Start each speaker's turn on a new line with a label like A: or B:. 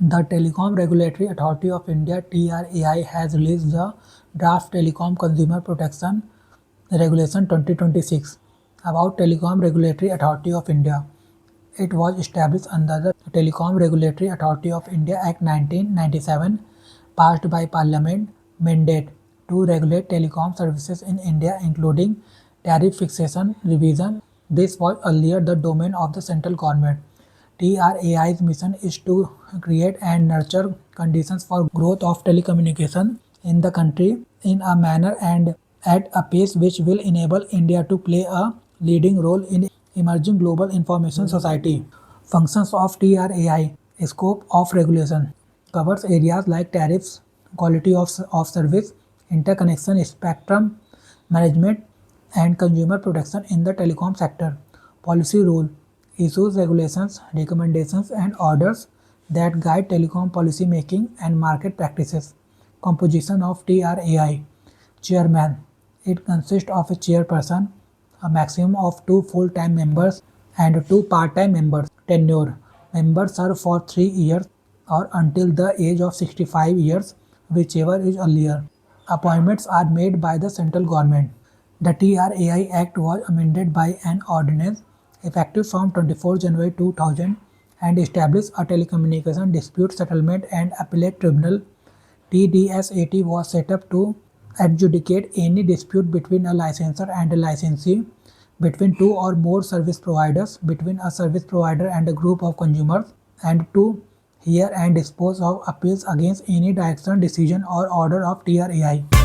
A: The Telecom Regulatory Authority of India (TRAI) has released the Draft Telecom Consumer Protection Regulation 2026 about Telecom Regulatory Authority of India. It was established under the Telecom Regulatory Authority of India Act 1997, passed by Parliament, mandate to regulate telecom services in India, including tariff fixation revision. This was earlier the domain of the central government. TRAI's mission is to create and nurture conditions for growth of telecommunication in the country in a manner and at a pace which will enable India to play a leading role in emerging global information society. Functions of TRAI. Scope of regulation covers areas like tariffs, quality of service, interconnection, spectrum management, and consumer protection in the telecom sector. Policy role issues regulations, recommendations, and orders that guide telecom policy making and market practices. Composition of TRAI. Chairman. It consists of a chairperson, a maximum of two full-time members, and two part-time members. Tenure. Members serve for 3 years or until the age of 65 years, whichever is earlier. Appointments are made by the central government. The TRAI Act was amended by an ordinance effective from 24 January 2000 and established a telecommunication dispute settlement and appellate tribunal. TDSAT was set up to adjudicate any dispute between a licensor and a licensee, between two or more service providers, between a service provider and a group of consumers, and to hear and dispose of appeals against any direction, decision, or order of TRAI.